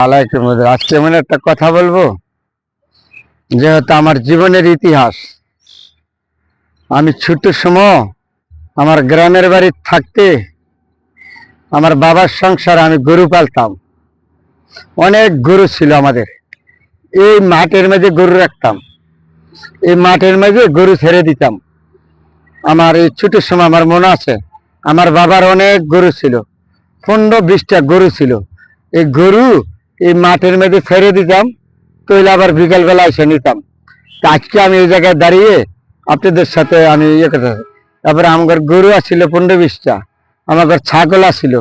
আলাইকুম। আজকে এমন একটা কথা বলবো যেহেতু আমার জীবনের ইতিহাস। আমি ছোট সময় আমার গ্রামের বাড়ি থাকতে আমার বাবার সংসার আমি গরু পালতাম। অনেক গরু ছিল আমাদের। এই মাঠের মাঝে গরু রাখতাম, এই মাঠের মাঝে গরু ছেড়ে দিতাম। আমার এই ছোট সময় আমার মনে আছে, আমার বাবার অনেক গরু ছিল, 15-20টা গরু ছিল। এই গরু এই মাঠের মধ্যে ছেড়ে দিতাম, তৈলে আবার বিকালবেলা এসে নিতাম। আজকে আমি এই জায়গায় দাঁড়িয়ে আপনাদের সাথে আমি ইয়ে করতে। তারপরে আমার গরু আসছিল 15-20টা, আমার ছাগল আসছিল,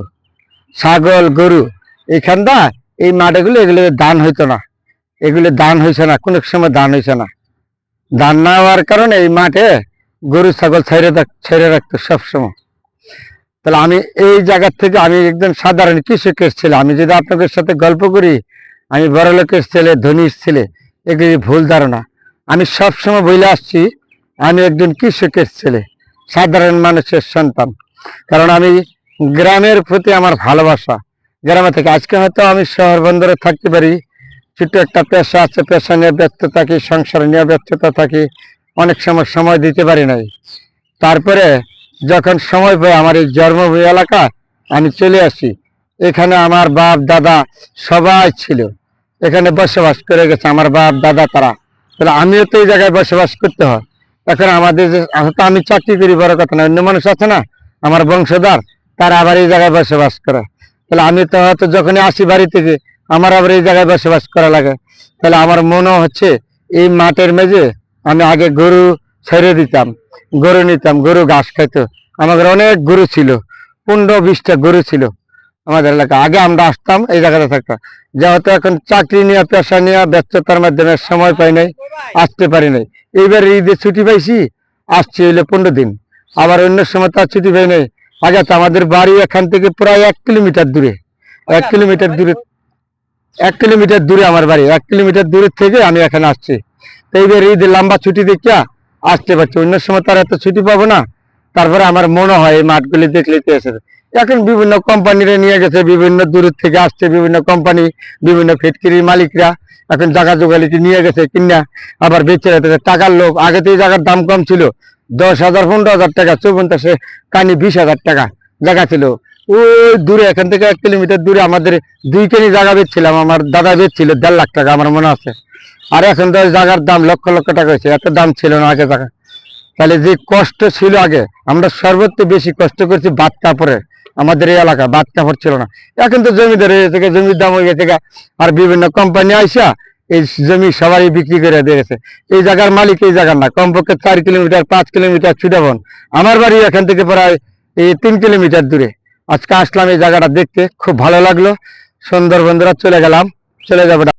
ছাগল গরু এইখানটা এই মাঠেগুলো এগুলো দান হইতো না, এগুলো দান হয়েছে না, কোনো সময় দান হয়েছে না। দান না হওয়ার কারণে এই মাঠে গরু ছাগল ছেড়ে রাখতো সবসময়। তাহলে আমি এই জায়গার থেকে আমি একজন সাধারণ কৃষকের ছেলে। আমি যদি আপনাদের সাথে গল্প করি আমি বড় লোকের ছেলে, ধনীর ছেলে, এগুলি ভুল ধারণা। আমি সবসময় বলে আসছি আমি একজন কৃষকের ছেলে, সাধারণ মানুষের সন্তান। কারণ আমি গ্রামের প্রতি আমার ভালোবাসা, গ্রামে থেকে। আজকে হয়তো আমি শহর বন্দরে থাকতে পারি, ছোট্ট একটা পেশা আছে, পেশা নিয়ে ব্যস্ত থাকি, সংসার নিয়ে ব্যস্ততা থাকি, অনেক সময় দিতে পারি নাই। তারপরে যখন সময় পাই আমার এই জন্মভূমি এলাকা আমি চলে আসি। এখানে আমার বাপ দাদা সবাই ছিল, এখানে বসবাস করে গেছে আমার বাপ দাদা তারা। তাহলে আমিও তো এই জায়গায় বসবাস করতে হয়। এখন আমাদের যে হয়তো আমি চাকরি করি বড় কথা না, অন্য মানুষ আছে না আমার বংশধর, তারা আবার এই জায়গায় বসবাস করে। তাহলে আমি তো হয়তো যখনই আসি বাড়ি থেকে আমার আবার এই জায়গায় বসবাস করা লাগে। তাহলে আমার মনে হচ্ছে এই মাঠের মেঝে আমি আগে গরু ছেড়ে দিতাম, গরু নিতাম, গরু ঘাস খাইতো। আমাদের অনেক গরু ছিল, 15-20টা গরু ছিল আমাদের এলাকা। আগে আমরা আসতাম, এই জায়গাতে থাকতাম। যেহেতু এখন চাকরি নিয়ে পেশা নিয়ে ব্যস্ততার মাধ্যমে সময় পাই নাই, আসতে পারি নাই। এইবার ঈদে ছুটি পাইছি, আসছি হইলে 15 দিন, আবার অন্য সময় তার ছুটি পাই নাই। আগে তো আমাদের বাড়ি এখান থেকে প্রায় 1 কিলোমিটার দূরে, 1 কিলোমিটার দূরে, 1 কিলোমিটার দূরে আমার বাড়ি। 1 কিলোমিটার দূরের থেকে আমি এখানে আসছি। তো এইবার ঈদের লম্বা ছুটি দেখিয়া আসতে পারছি, অন্য সময় তার এত ছুটি পাবো না। তারপরে আমার মনে হয় এই মাঠগুলি দেখলে এসে। এখন বিভিন্ন কোম্পানিরা নিয়ে গেছে, বিভিন্ন দূরের থেকে আসছে বিভিন্ন কোম্পানি, বিভিন্ন ফ্যাক্টরির মালিকরা এখন জায়গা জোগালিতে নিয়ে গেছে কিনা আবার বেঁচে রেখেছে। টাকার লোক। আগে তো এই জায়গার দাম কম ছিল, 10,000 15,000 টাকা, 54 কানি 20,000 টাকা জায়গা ছিল। ওই দূরে এখান থেকে 1 কিলোমিটার দূরে আমাদের 2 কানি জায়গা বেচছিলাম, আমার দাদা বেচছিল 1.5 লাখ টাকা আমার মনে আছে। আর এখন তো জায়গার দাম লক্ষ লক্ষ টাকা হয়েছে, এত দাম ছিল না আগে জায়গা। তাহলে যে কষ্ট ছিল আগে, আমরা সর্বত্র বেশি কষ্ট করছি বাদ কাপড়ে। আমাদের এই এলাকা বাদ কাপড় ছিল না। এখন তো জমিদার হয়ে গেছে, জমির দাম হয়ে গেছে, আর বিভিন্ন কোম্পানি আইসা এই জমি সবারই বিক্রি করে দিয়েছে। এই জায়গার মালিক এই জায়গার না, কমপক্ষে 4 কিলোমিটার 5 কিলোমিটার ছুটাবন। আমার বাড়ি এখান থেকে প্রায় এই 3 কিলোমিটার দূরে। আজকে আসলাম এই জায়গাটা দেখতে, খুব ভালো লাগলো। সুন্দর বন্ধুরা, চলে যাবো।